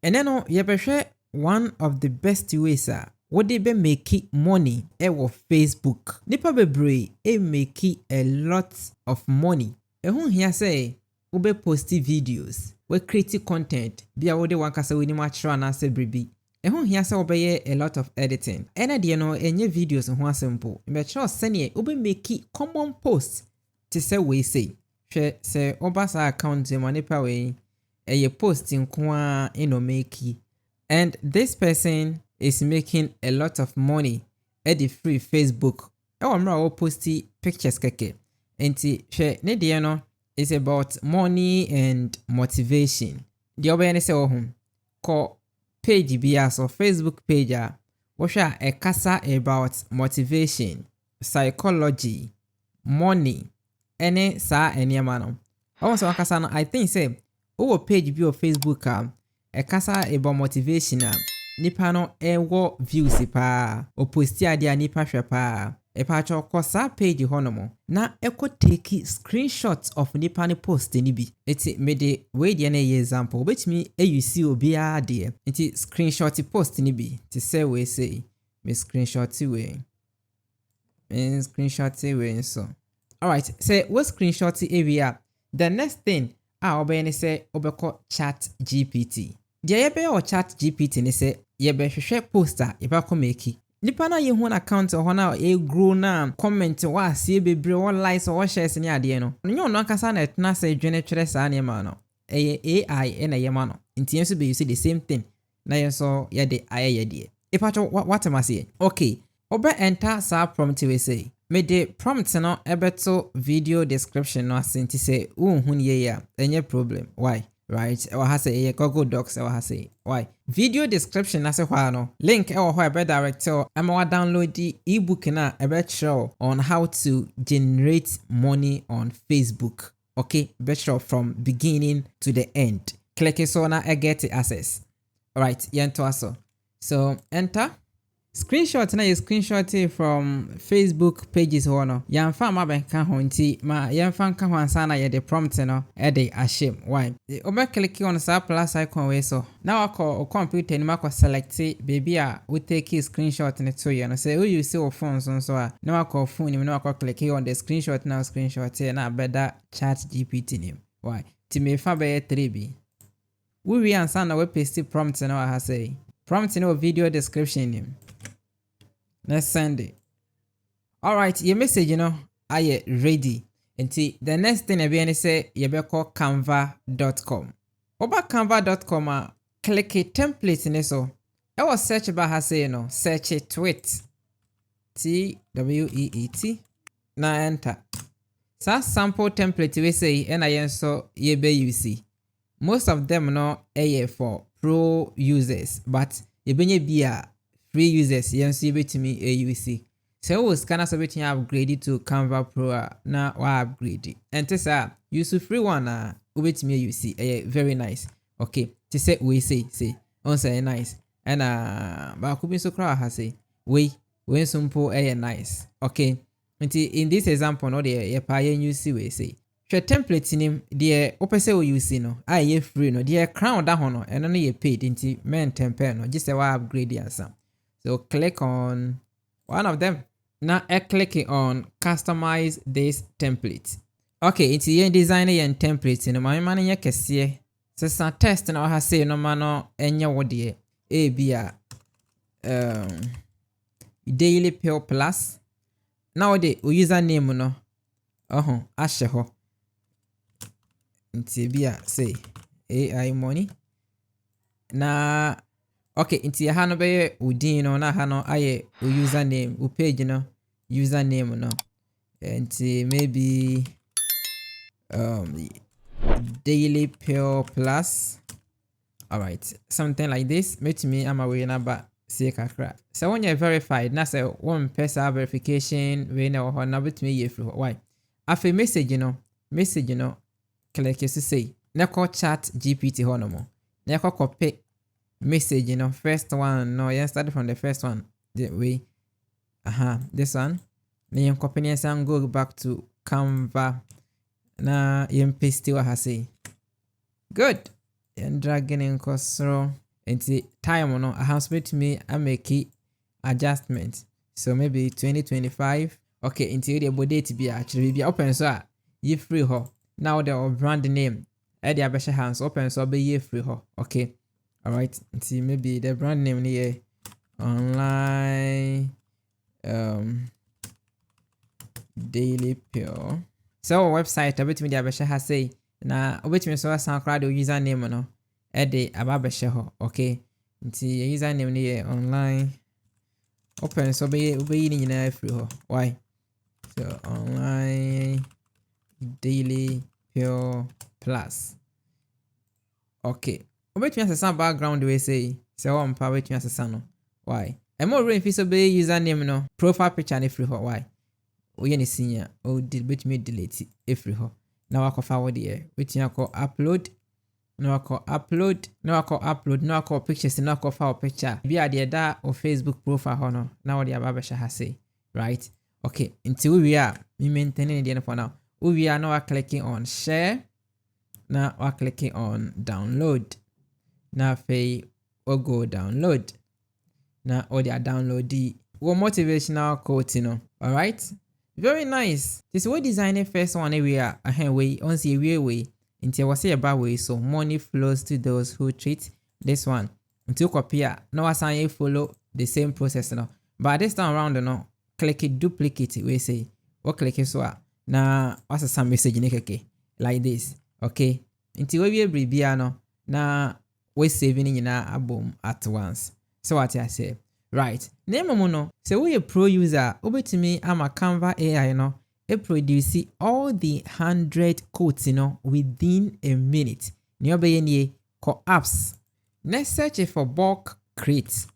And then yɛbɛhwɛ one of the best ways what they be make money ɛwɔ Facebook. Nipa bebree make a lot of money. Ɛho hia sɛ ube posti videos, we create content, bia wode wankasa wini matchra na se bribi. Ɛho hia sɛ wobɛyɛ a lot of editing. Ɛna deɛ no ɛnyɛ videos ho asɛmpo. Mbɛkyerɛ sɛneɛ ube make common posts te sɛ we say. Hwɛ sɛ oba sa account ma nipa we ɛyɛ post nko a eno make. And this person is making a lot of money at the free Facebook. Ɛwɔ mmerɛ a posti pictures keke. Enti hwɛ ne deɛ no is about money and motivation. Deɛ ɔbɛyɛ ne sɛ wɔ ho kɔ page bi so Facebook page a wɔhwɛ a ɛkasa about motivation, psychology, money, ɛne saa nneɛma no. Ɔwɔ sɛ wakasa no I think sɛ wowɔ page bi wɔ Facebook a ɛkasa about motivation a nipa no ɛwɔ views paa oposti ade a nipa hwɛ paa ɛpaatwa kɔ saa page hɔ no mo na ɛkɔ take screenshots of nipa ne post ni bi eti mede we deɛ na ɛyɛ example obetumi use obi a deɛ eti screenshot post ni bi te sɛ we say me screenshot we so alright say we screenshot area the next thing a ɔbɛyɛ ne sɛ ɔbɛkɔ chat GPT. Deɛ yɛbɛyɛ wɔ chat GPT ne sɛ yɛbɛhwehwɛ poster yɛbɛkɔ make. Nipa na yɛhu na account hɔ na grow na comment wa asie bebre wa likes wa shares ne adeɛ no. Nyɛ ɔno ankasa na ɛtena sɛ dwene twere saa nneɛma no. Ɛyɛ AI na yɛma no. Nti yɛn so be use the same thing. Na yɛn so yɛde ayɛ deɛ. Ipacho what am I saying? Okay. Obe enter saa prompt we say. Me de prompt no ebeto video description no asenti say unhu ye ya. Enye problem. Why? Right? Ewa ha say Google Docs ewa ha say. Why? Video description na se hwa no. Link ewa ho ebe direct ama wa download the ebook na ebe show on how to generate money on Facebook. Okay? Be show from beginning to the end. Click it so na get access. Alright, yento aso. So enter. Screenshot na ye screenshot from Facebook pages ho no. Yamfa ma benka ho nti ma yamfa nka ho ansa na ye de prompt no e de ahyem. Why? Oba click on sa plus icon we so. Na wakọ computer ni makọ select baby a we take screenshot ne to ye no. Say we use your phone so a na wakọ phone ni na wakọ click on the screenshot na screenshot na beda chat GPT ni. Why? Ti me fa be 3 bi. We ansa na we paste prompt na ha say. Prompt no video description ni. Let's send it. Alright, your message are you ready? Until the next thing I say you be call canva.com. Oba canva.com click a template in so. I was search about her say search a tweet. TWEET. Na enter. Sa sample template we say and I so ye be use. Most of them for pro users, but you be free users yen so betimi use. So we scanner so betimi upgrade to Canva Pro na wa upgrade. And this use free one betimi use very nice. Okay, to say we say on say nice. And ba ko bi so kra ha say we simple nice. Okay. In this example no dey pa yen use we say. Hwe template nim dey opese we use no ye free no dey crown da ho no eno no ye paid nti men temper no just say wa upgrade answer. So click on one of them. Now I click on customize this template. Okay, it's your design and template. No my man ye kese. So some test na ha say no man enye wode e bia daily pay plus. Now the username no ahye ho. Nti bia say AI money. Na okay, inti ha no be udin no na ha no aye username, page no username no. Inti maybe daily pure plus. All right, something like this. Make me am away na ba say kakra. So when you verified, na say one person verification we na ho na bit me ye free. Why? Afi message no click you say na call chat GPT ho no mo. Na copy message first one no start from the first one the way this one then you copy and go back to Canva na you paste what I say good and dragging in cosro nti time no I have to me I make adjustment so maybe 2025 okay nti the date be actually be open so you free ho now the brand name e dey abesha hands open so be ye free ho okay all right nti maybe the brand name here online daily pill so website abetimi dey abesha ha say na obetimi so san kra the username no e dey ababesha ho okay nti username ni here online open so be ni nyina free ho why so online daily pill plus okay obetumi asesa background we say one pa obetumi asesa no why e mo re fi so be username no profile picture ni free ho why oye ni senior o betumi delete e free ho na wako forward here betumi akọ upload na wako pictures na wako file picture bi ade da o Facebook profile ho no na wo de ababesha ha say right okay until we are maintaining the for now we are now clicking on share now we're clicking on download now we go download now all they are download the one motivational quote all right very nice this way designing first one we are way on the way until we say about way so money flows to those who treat this one until copy now I follow the same process now but this time around click it duplicate we say what click it so na what's some message like this okay until we be no na we saving in album at once so what I say right name no say we a pro user obetimi ama Canva AI no e produce all the 100 quotes within a minute ni obeye ni ko apps next search for bulk create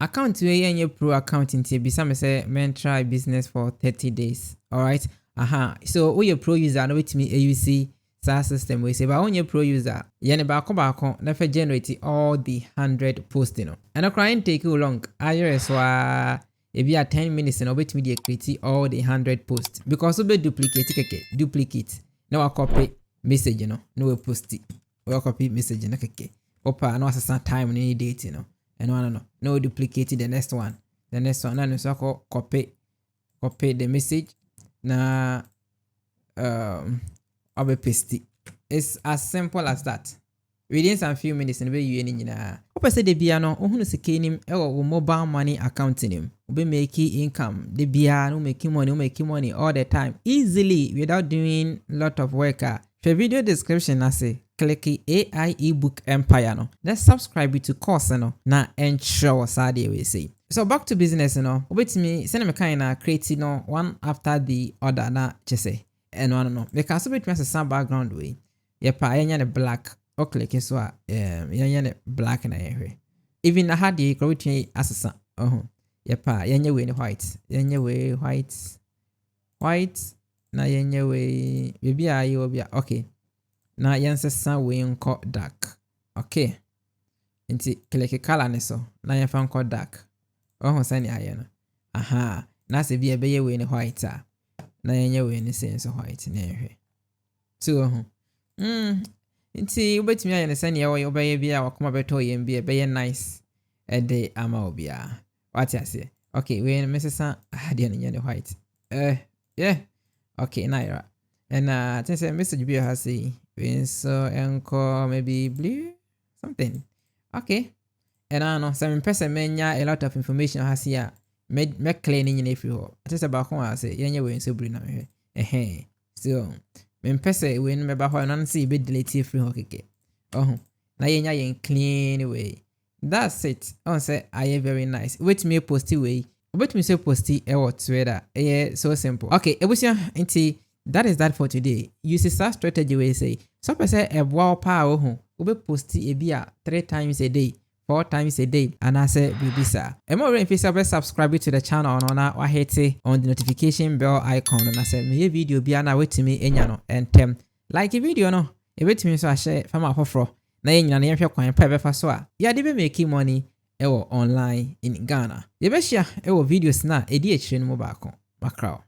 account we yenye pro account nti bisa me say men try business for 30 days all right so we a pro user no with me AUC SaaS system we say ba onye pro user yene ba ko na fe generate all the 100 posts and a client take you long iOS wa e be 10 minutes no with me dey create all the 100 posts because we duplicate na wa copy message no we post it we copy message na keke opa no assign time ni date and no duplicate the next one and so copy the message na I'll paste it. It's as simple as that. Within some few minutes and you any na opa say de bia no ohunu sika nim e wo mobile money account nim obe make income de bia no making money all the time easily without doing lot of work. For video description I say click AI ebook empire no let's subscribe to course na ensure sade we say so back to business obetimi send me kind create one after the other na chese no because so between some background way yepa yenya ne black o click so yenya ne black na yehwe even na had the create asesa yepa yenya we ne white na yenya we bibi ayi obi okay na yansesa we nko dark okay nti click color ne so na yenfa nko dark sani aye no na se bi ebe ye we ne white na yenye we ne sense white na ehwe so nti obetimi aye ne sani ye obeye bia wakoma beto ye mbi ebe ye nice ede ama obia what I say okay we mesesa ade ne ne white yeah okay naira and think say message be has say so enko maybe blue something okay and I know some person menya a lot of information has here make cleaning in if you just about come say yenye we so blue na me so me person we me ba ho na see be delete free ho keke na yenya yen clean way that's it on say I very nice wait me post way wait me say post e what Twitter so simple okay ebusia nti that is that for today. Use a strategy we say. So say a wow power ube post e bia 3 times a day, 4 times a day, and I say bibisa. And more if you subscribe to the channel or hit on the notification bell icon and I say me video bia na wait me enyano and like a video no. E wait me so I share from my hofro. Na yenya na yehwe kwan pa be fa so a. Ya de be make money online in Ghana. Ye be share videos na edi e chire no ba ko. Makrao.